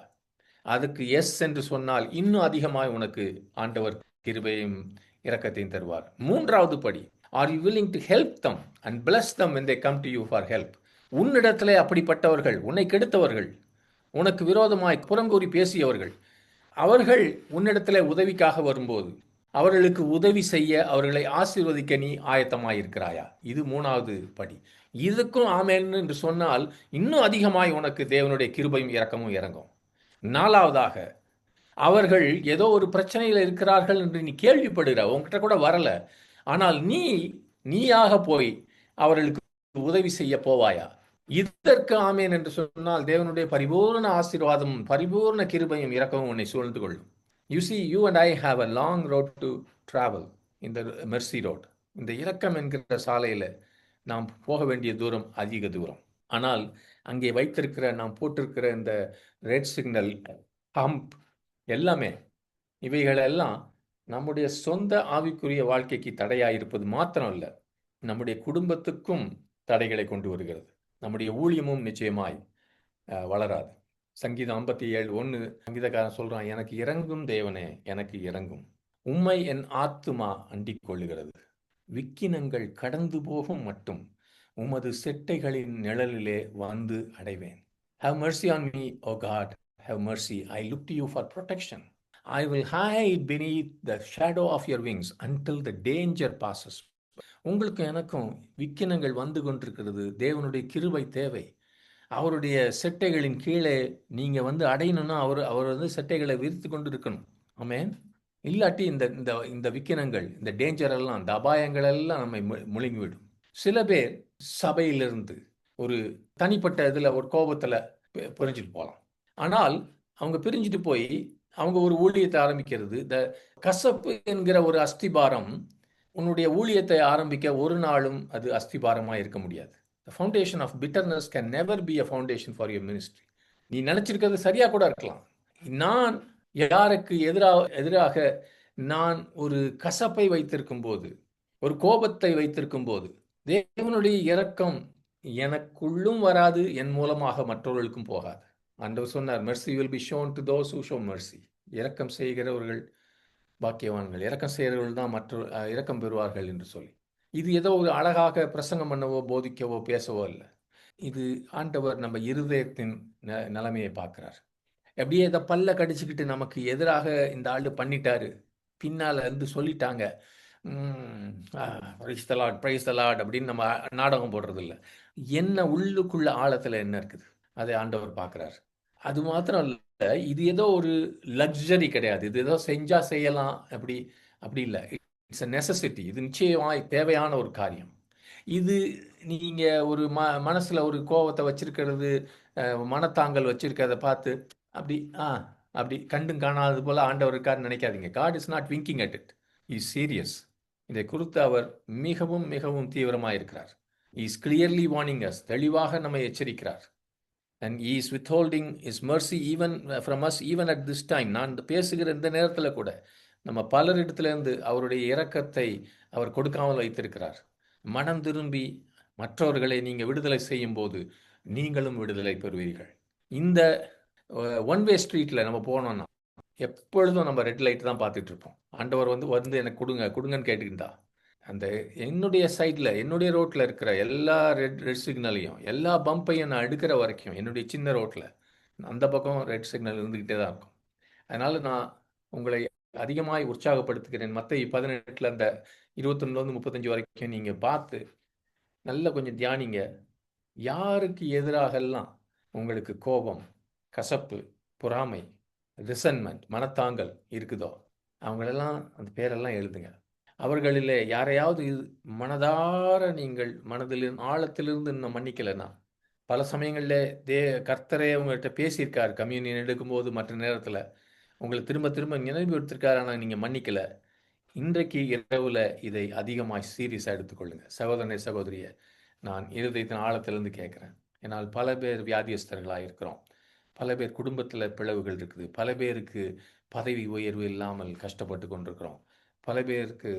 அதுக்கு எஸ் என்று சொன்னால் இன்னும் அதிகமாய் உனக்கு ஆண்டவர் கிருபையும் இரக்கத்தையும் தருவார். மூன்றாவது படி, are you willing to help them and plus them when they come to you for help? உன்னிடத்திலே அப்படிப்பட்டவர்கள், உன்னை கெடுத்தவர்கள், உனக்கு விரோதமாய் புறங்கூறி பேசியவர்கள், அவர்கள் உன்னிடத்திலே உதவிக்காக வரும்போது அவர்களுக்கு உதவி செய்ய, அவர்களை ஆசீர்வதிக்க நீ ஆயத்தமாயிருக்கிறாயா? இது மூணாவது படி. இதுக்கும் ஆமென் என்று சொன்னால் இன்னும் அதிகமாய் உனக்கு தேவனுடைய கிருபையும் இரக்கமும் இறங்கும். நாலாவதாக, அவர்கள் ஏதோ ஒரு பிரச்சனையில் இருக்கிறார்கள் என்று நீ கேள்விப்படுகிற, உங்ககிட்ட கூட வரல, ஆனால் நீயாக போய் அவர்களுக்கு உதவி செய்ய போவாயா? இதற்கு ஆமேன் என்று சொன்னால் தேவனுடைய பரிபூர்ண ஆசீர்வாதமும் பரிபூர்ண கிருபையும் இரக்கமும் உன்னை சூழ்ந்து கொள்ளும். You see, you and I have a long road to travel in the mercy road. இந்த இரக்கம் என்கிற சாலையில் நாம் போக வேண்டிய தூரம் அதிக தூரம். ஆனால் அங்கே வைத்திருக்கிற, நாம் போட்டிருக்கிற இந்த ரெட் சிக்னல், ஹம்ப் எல்லாமே, இவைகளெல்லாம் நம்முடைய சொந்த ஆவிக்குரிய வாழ்க்கைக்கு தடையாயிருப்பது மாத்திரம் இல்லை, நம்முடைய குடும்பத்துக்கும் தடைகளை கொண்டு வருகிறது. நம்முடைய ஊழியமும் நிச்சயமாய் வளராது. சங்கீதம் 57:1 சங்கீதக்காரன் சொல்றான், எனக்கு இறங்கும் தேவனே, எனக்கு இறங்கும், உம்மை என் ஆத்துமா அண்டிக் கொள்ளுகிறது, விக்கினங்கள் கடந்து போகும் மட்டும் உமது செட்டைகளின் நிழலிலே வந்து அடைவேன். Have mercy on me, O God, have mercy. I look to you for protection. I will hide beneath the shadow of your wings until the danger passes. உங்களுக்கு எனக்கும் விக்கினங்கள் வந்து கொண்டிருக்கிறது. தேவனுடைய கிருபை தேவை. அவருடைய செட்டைகளின் கீழே நீங்க வந்து அடையணும்னா அவர் வந்து செட்டைகளை விரித்து கொண்டு இருக்கணும். ஆமென். இல்லாட்டி இந்த விக்கினங்கள், இந்த டேஞ்சர் எல்லாம், இந்த அபாயங்கள் எல்லாம் நம்மை முழுங்கிவிடும். சில பேர் சபையிலிருந்து ஒரு தனிப்பட்ட இதுல ஒரு கோபத்துல பிரிஞ்சுட்டு போகலாம். ஆனால் அவங்க பிரிஞ்சுட்டு போய் அவங்க ஒரு ஊழியத்தை ஆரம்பிக்கிறது. இந்த கசப்பு என்கிற ஒரு அஸ்திபாரம் உன்னுடைய ஊழியத்தை ஆரம்பிக்க ஒரு நாளும் அது அஸ்திபாரமாக இருக்க முடியாது. The foundation of bitterness can never be a foundation for your ministry. நீ நினைச்சிருக்கிறது சரியா கூட இருக்கலாம். நான் யாருக்கு எதிராக நான் ஒரு கசப்பை வைத்திருக்கும் போது, ஒரு கோபத்தை வைத்திருக்கும் போது, தேவனுடைய இரக்கம் எனக்குள்ளும் வராது, என் மூலமாக மற்றவர்களுக்கும் போகாது. ஆண்டவர் சொன்னார், mercy will be shown to those who show mercy. இரக்கம் செய்கிறவர்கள் பாக்கியவான்கள், இரக்கம் செய்கிறவர்கள் தான் இரக்கம் பெறுவார்கள் என்று சொல்லி. இது ஏதோ ஒரு அழகாக பிரசங்கம் பண்ணவோ போதிக்கவோ பேசவோ இல்லை. இது ஆண்டவர் நம்ம இருதயத்தின் நிலைமையை பார்க்கிறார். எப்படியே இதை பல்ல கடிச்சுக்கிட்டு நமக்கு எதிராக இந்த ஆள் பண்ணிட்டாரு, பின்னால் இருந்து சொல்லிட்டாங்க, praise the Lord, praise the Lord அப்படின்னு நம்ம நாடகம் போடுறது இல்லை. என்ன உள்ளுக்குள்ள ஆழத்தில் என்ன இருக்குது அதை ஆண்டவர் பார்க்குறாரு. அது மாத்திரம் இல்லை, இது ஏதோ ஒரு லக்ஸரி கிடையாது, இது ஏதோ செஞ்சா செய்யலாம் அப்படி இல்லை. It's a necessity. இது நிச்சயமாய் தேவையான ஒரு காரியம். இது நீங்கள் ஒரு மனசில் ஒரு கோபத்தை வச்சிருக்கிறது, மனத்தாங்கல் வச்சிருக்கிறத பார்த்து அப்படி கண்டும் காணாதது போல ஆண்டவர் இருக்காருன்னு நினைக்காதீங்க. God is not winking at it, is serious. இதை குறித்து அவர் மிகவும் மிகவும் தீவிரமாக இருக்கிறார். இஸ் கிளியர்லி வார்னிங் அஸ், தெளிவாக நம்மை எச்சரிக்கிறார். And is withholding is mercy even from us even at this time. நான் பேசுகிற இந்த நேரத்தில் கூட நம்ம பலரிடத்துலேருந்து அவருடைய இரக்கத்தை அவர் கொடுக்காமல் வைத்திருக்கிறார். மனம் திரும்பி மற்றவர்களை நீங்கள் விடுதலை செய்யும் போது நீங்களும் விடுதலை பெறுவீர்கள். இந்த ஒன் வே ஸ்ட்ரீட்டில் நம்ம போனோம்னா எப்பொழுதும் நம்ம ரெட் லைட் தான் பார்த்துட்டு இருப்போம். ஆண்டவர் வந்து எனக்கு கொடுங்கன்னு கேட்டுக்கிட்டா, அந்த என்னுடைய சைடில் என்னுடைய ரோட்டில் இருக்கிற எல்லா ரெட் சிக்னலையும் எல்லா பம்பையும் நான் எடுக்கிற வரைக்கும் என்னுடைய சின்ன ரோட்டில் அந்த பக்கம் ரெட் சிக்னல் இருந்துக்கிட்டே தான் இருக்கும். அதனால் நான் உங்களை அதிகமாக உற்சாகப்படுத்துகிறேன். மத்தேயு 18 அந்த 21-35 வரைக்கும் நீங்கள் பார்த்து நல்லா கொஞ்சம் தியானிங்க. யாருக்கு எதிராகலாம் உங்களுக்கு கோபம், கசப்பு, பொறாமை, ரிசன்மெண்ட், மனத்தாங்கல் இருக்குதோ அவங்களெல்லாம் அந்த பேரெல்லாம் எழுதுங்க. அவர்களிலே யாரையாவது மனதார நீங்கள் மனதிலிருந்து ஆழத்திலிருந்து இன்னும் மன்னிக்கலைன்னா, பல சமயங்களில் கர்த்தரே உங்கள்கிட்ட பேசியிருக்காரு கம்யூனியன் எடுக்கும்போது, மற்ற நேரத்தில் உங்களை திரும்ப திரும்ப நினைவுபடுத்திருக்காரு, ஆனால் நீங்கள் மன்னிக்கலை. இன்றைக்கு இரவுல இதை அதிகமாக சீரியஸாக எடுத்துக்கொள்ளுங்க. சகோதரனே, சகோதரியை, நான் இருதயத்தின் ஆழத்திலிருந்து கேட்குறேன். ஏன்னால் பல பேர் வியாதியஸ்தர்களாக இருக்கிறோம், பல பேர் குடும்பத்தில் பிளவுகள் இருக்குது, பல பேருக்கு பதவி உயர்வு இல்லாமல் கஷ்டப்பட்டு கொண்டிருக்கிறோம், பல பேருக்கு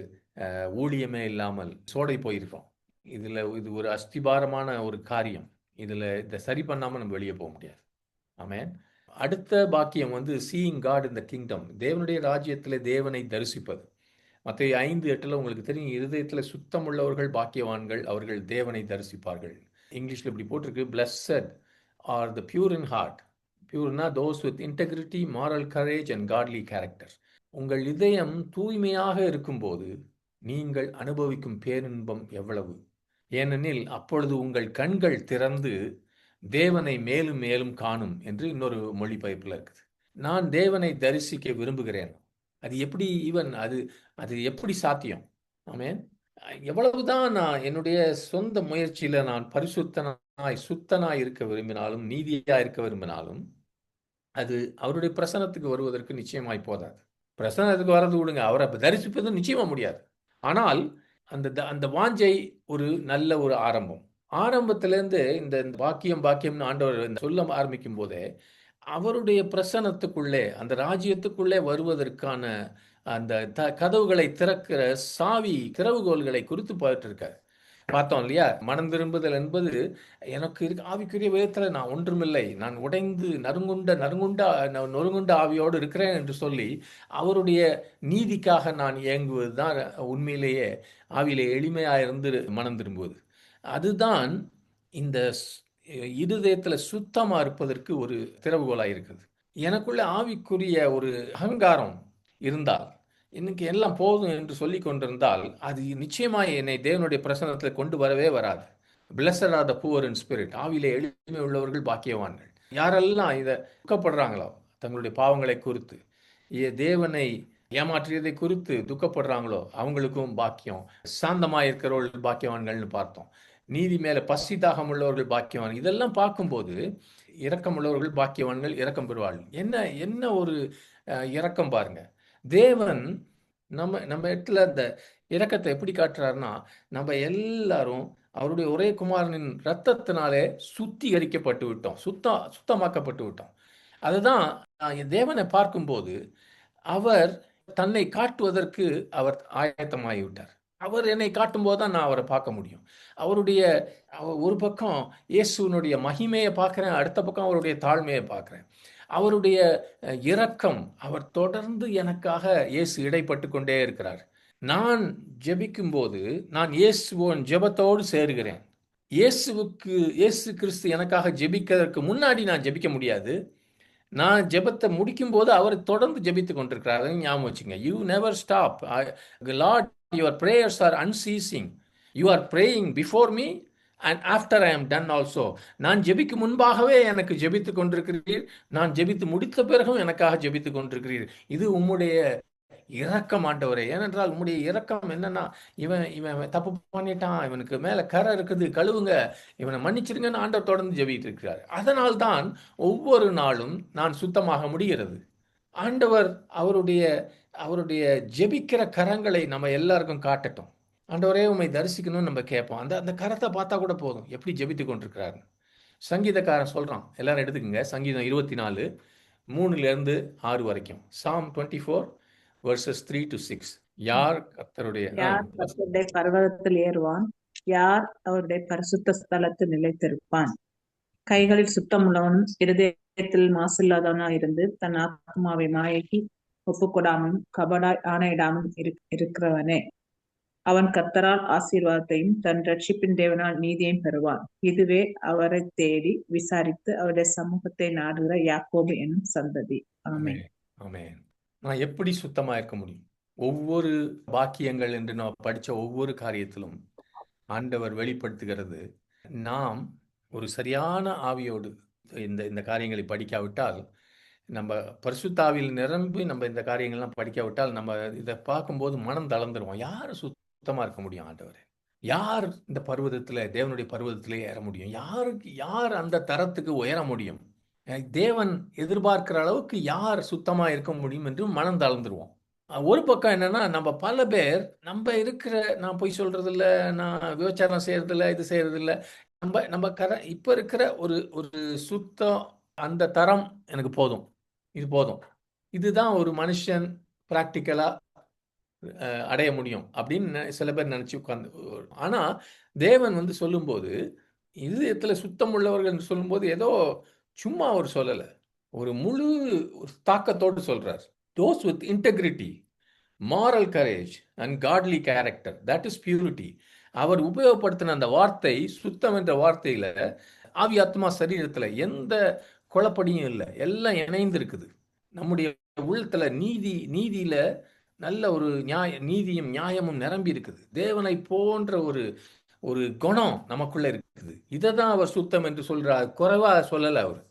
ஊழியமே இல்லாமல் சோடை போயிருக்கிறோம். இது ஒரு அஸ்திபாரமான ஒரு காரியம். இதை சரி பண்ணாமல் நம்ம வெளியே போக முடியாது. ஆமென். அடுத்த பாக்கியம் seeing God in the kingdom, தேவனுடைய ராஜ்யத்தில் தேவனை தரிசிப்பது. மத்தேயு 5:8 உங்களுக்கு தெரியும், இருதயத்தில் சுத்தம் உள்ளவர்கள் பாக்கியவான்கள், அவர்கள் தேவனை தரிசிப்பார்கள். இங்கிலீஷில் இப்படி போட்டிருக்கு, blessed are the pure in heart. பியூர்னா those with integrity, moral courage and godly character. உங்கள் இதயம் தூய்மையாக இருக்கும்போது நீங்கள் அனுபவிக்கும் பேரின்பம் எவ்வளவு! ஏனெனில் அப்பொழுது உங்கள் கண்கள் திறந்து தேவனை மேலும் மேலும் காணும் என்று இன்னொரு மொழிபெயர்ப்பில் இருக்குது. நான் தேவனை தரிசிக்க விரும்புகிறேன். அது எப்படி அது எப்படி சாத்தியம்? ஆமென். எவ்வளவுதான் நான் என்னுடைய சொந்த முயற்சியில நான் சுத்தனாய் இருக்க விரும்பினாலும், நீதியா இருக்க விரும்பினாலும், அது அவருடைய பிரசனத்துக்கு வருவதற்கு நிச்சயமாய் போதாது. பிரசனத்துக்கு வர்றது விடுங்க, அவரை தரிசிப்பது நிச்சயமா முடியாது. ஆனால் அந்த வாஞ்சை ஒரு நல்ல ஒரு ஆரம்பத்திலேருந்து இந்த பாக்கியம்னு ஆண்டவர் சொல்ல ஆரம்பிக்கும் போதே அவருடைய பிரசனத்துக்குள்ளே, அந்த ராஜ்யத்துக்குள்ளே வருவதற்கான அந்த கதவுகளை திறக்கிற திறவுகோல்களை குறித்து பார்த்தோம் இல்லையா? மனம் திரும்புதல் என்பது எனக்கு ஆவிக்குரிய விதத்தில் நான் ஒன்றுமில்லை, நான் உடைந்து நொறுங்குண்ட ஆவியோடு இருக்கிறேன் என்று சொல்லி அவருடைய நீதிக்காக நான் இயங்குவது தான் உண்மையிலேயே ஆவியிலே எளிமையாக இருந்து மனம் திரும்புவது. அதுதான் இந்த இருதயத்தில் சுத்தமாக இருப்பதற்கு ஒரு திறவுகோலாக இருக்குது. எனக்குள்ள ஆவிக்குரிய ஒரு அகங்காரம் இருந்தால், இன்னைக்கு எல்லாம் போதும் என்று சொல்லி கொண்டிருந்தால், அது நிச்சயமாக என்னை தேவனுடைய பிரசன்னத்தில் கொண்டு வரவே வராது. Blessed are the poor in spirit, ஆவியிலே எளிமை உள்ளவர்கள் பாக்கியவான்கள். யாரெல்லாம் இதை துக்கப்படுறாங்களோ, தங்களுடைய பாவங்களை குறித்து, தேவனை ஏமாற்றியதை குறித்து துக்கப்படுறாங்களோ அவங்களுக்கும் பாக்கியம். சாந்தமாக இருக்கிறவர்கள் பாக்கியவான்கள்னு பார்த்தோம். நீதி மேலே பசி தாகம் உள்ளவர்கள் பாக்கியவான். இதெல்லாம் பார்க்கும்போது இரக்கம் உள்ளவர்கள் பாக்கியவான்கள், இரக்கம் பெறுவார்கள். என்ன ஒரு இரக்கம் பாருங்க! தேவன் நம்ம இடத்துல அந்த இரக்கத்தை எப்படி காட்டுறாருன்னா, நம்ம எல்லாரும் அவருடைய ஒரே குமாரனின் இரத்தத்தினாலே சுத்திகரிக்கப்பட்டு விட்டோம், சுத்தமாக்கப்பட்டு விட்டோம். அதுதான் தேவனை பார்க்கும்போது அவர் தன்னை காட்டுவதற்கு அவர் ஆயத்தமாகிவிட்டார். அவர் என்னை காட்டும்போது தான் நான் அவரை பார்க்க முடியும். ஒரு பக்கம் இயேசுனுடைய மகிமையை பார்க்குறேன், அடுத்த பக்கம் அவருடைய தாழ்மையை பார்க்குறேன். அவருடைய இரக்கம், அவர் தொடர்ந்து எனக்காக இயேசு இடைப்பட்டு கொண்டே இருக்கிறார். நான் ஜெபிக்கும் போது நான் இயேசுவின் ஜெபத்தோடு சேருகிறேன். இயேசு கிறிஸ்து எனக்காக ஜெபிக்கிறதுக்கு முன்னாடி நான் ஜெபிக்க முடியாது. நான் ஜெபத்தை முடிக்கும் போது அவர் தொடர்ந்து ஜெபித்து கொண்டிருக்கிறார். அதை ஞாபகம் வச்சுங்க. You never stop. Lord, your prayers are unceasing. You are praying before me and after I am done also. நான் ஜெபிக்கும் முன்பாகவே எனக்கு ஜெபித்து கொண்டிருக்கிறீர், நான் ஜெபித்து முடித்த பிறகும் எனக்காக ஜெபித்து கொண்டிருக்கிறீர். இது உம்முடைய இரக்கம் ஆண்டவரே. ஏனென்றால் உம்முடைய இரக்கம் என்னன்னா, இவன் இவன் தப்பு பண்ணிட்டான், இவனுக்கு மேல கரை இருக்குது, கழுவுங்க, இவனை மன்னிச்சிருங்கன்னு ஆண்டவர் தொடர்ந்து ஜெபித்து இருக்கிறார். அதனால்தான் ஒவ்வொரு நாளும் நான் சுத்தமாக முடிகிறது. ஆண்டவர் அவருடைய அவருடைய ஜெபிக்கிற கரங்களை நம்ம எல்லாருக்கும் காட்டட்டும். ஆண்டவரே உம்மை தரிசிக்கணும்னு நம்ம கேட்போம். அந்த அந்த கரத்தை பார்த்தா கூட போதும், எப்படி ஜெபித்து கொண்டிருக்கிறாரு. சங்கீதக்காரன் சொல்றான், எல்லாரும் எடுத்துக்கங்க, சங்கீதம் 24 3-6 வரைக்கும். Psalm 24 verses 3-6. யார் கர்த்தருடைய யார் கர்த்தருடைய பர்வதத்தில் ஏறுவான்? யார் அவருடைய பரிசுத்த ஸ்தலத்தில் நிலைத்திருப்பான்? கைகளில் சுத்தமுள்ளவனும் இருதயத்தில் மாசில்லாதவனாய் இருந்து தன் ஆத்மாவை மாயைக்கு ஒப்புக்கொடாமலும் கபடாய் ஆணையிடாமலும் இருக்கிறவனே. அவன் கர்த்தரால் ஆசீர்வாதத்தையும் தன் ரட்சிப்பின் தேவனால் நீதியையும் பெறுவான். இதுவே அவரை தேடி விசாரித்து அவருடைய சமூகத்தை நாடுகிற யாக்கோபு என்னும் சந்ததி. ஆமென். ஆமென். நான் எப்படி சுத்தமா இருக்க முடியும்? ஒவ்வொரு வாக்கியங்கள் என்று நான் படிச்ச ஒவ்வொரு காரியத்திலும் ஆண்டவர் வெளிப்படுத்துகிறது, நாம் ஒரு சரியான ஆவியோடு இந்த இந்த காரியங்களை படிக்காவிட்டால், நம்ம பரிசுத்த ஆவியில் நிரம்பி நம்ம இந்த காரியங்கள்லாம் படிக்காவிட்டால், நம்ம இதை பார்க்கும்போது மனம் தளர்ந்துருவோம். யார் சுத்தமா இருக்க முடியும் ஆண்டவரே? யார் இந்த பர்வதத்துல, தேவனுடைய பர்வதத்திலே ஏற முடியும்? யார் அந்த தரத்துக்கு உயர முடியும்? தேவன் எதிர்பார்க்கிற அளவுக்கு யார் சுத்தமா இருக்க முடியும் என்று மனம் தளர்ந்துருவோம். ஒரு பக்கம் என்னன்னா, நம்ம பல பேர் நம்ம இருக்கிற, நான் பொய் சொல்றது இல்லை, நான் விபச்சாரம் செய்யறது இல்லை, இது செய்யறது இல்லை, நம்ம இப்ப இருக்கிற ஒரு ஒரு சுத்தம், அந்த தரம் எனக்கு போதும், இது போதும், இதுதான் ஒரு மனுஷன் பிராக்டிக்கலா அடைய முடியும் அப்படின்னு சில பேர் நினைச்சு உட்கார்ந்து. ஆனா தேவன் சொல்லும்போது, இதயத்துல சுத்தம் உள்ளவர்கள் சொல்லும்போது ஏதோ சும்மா அவர் சொல்லல, ஒரு முழு தாக்கத்தோடு சொல்றார். Those with integrity, moral courage and godly character, that is purity. அவர் உபயோகப்படுத்தின அந்த வார்த்தை, சுத்தம் என்ற வார்த்தையில ஆவி ஆத்மா சரீரத்துல எந்த குழப்படியும் இல்லை, எல்லாம் இணைந்து இருக்குது. நம்முடைய உள்ளத்துல நீதியில நல்ல ஒரு நீதியும் நியாயமும் நிரம்பி இருக்குது. தேவனை போன்ற ஒரு ஒரு குணம் நமக்குள்ள இருக்குது. இதை தான் அவர் சுத்தம் என்று சொல்றார், குறைவா சொல்லல அவர்.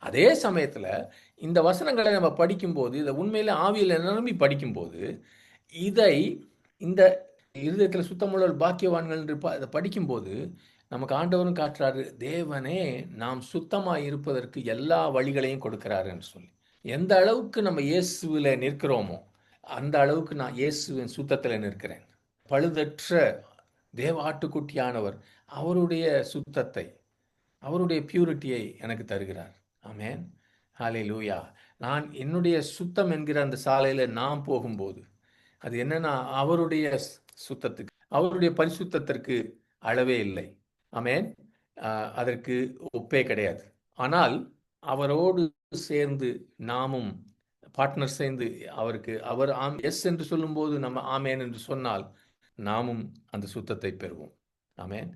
அதே சமயத்துல இந்த வசனங்களை நம்ம படிக்கும்போது, இதை உண்மையில ஆவியில நிரம்பி படிக்கும்போது, இதை இந்த இருதயத்துல சுத்தமுள்ள பாக்கியவான்கள் என்று இதை படிக்கும்போது நமக்கு ஆண்டவரும் காட்டுறாரு, தேவனே நாம் சுத்தமாய் இருப்பதற்கு எல்லா வழிகளையும் கொடுக்கிறாருன்னு சொல்லி. எந்த அளவுக்கு நம்ம இயேசுவில நிற்கிறோமோ அந்த அளவுக்கு நான் இயேசுவின் சுத்தத்தில் நிற்கிறேன். பழுதற்ற தேவ ஆட்டுக்குட்டியானவர் அவருடைய சுத்தத்தை, அவருடைய பியூரிட்டியை எனக்கு தருகிறார். ஆமென், ஹல்லேலூயா. நான் என்னுடைய சுத்தம் என்கிற அந்த சாலையில நான் போகும்போது, அது என்னன்னா, அவருடைய சுத்தத்துக்கு, அவருடைய பரிசுத்தத்திற்கு அளவே இல்லை. ஆமென், அதற்கு ஒப்பே கிடையாது. ஆனால் அவரோடு சேர்ந்து நாமும் பார்ட்னர் சேர்ந்து அவர் எஸ் என்று சொல்லும்போது நம்ம ஆமேன் என்று சொன்னால் நாமும் அந்த சுத்தத்தை பெறுவோம். ஆமென்.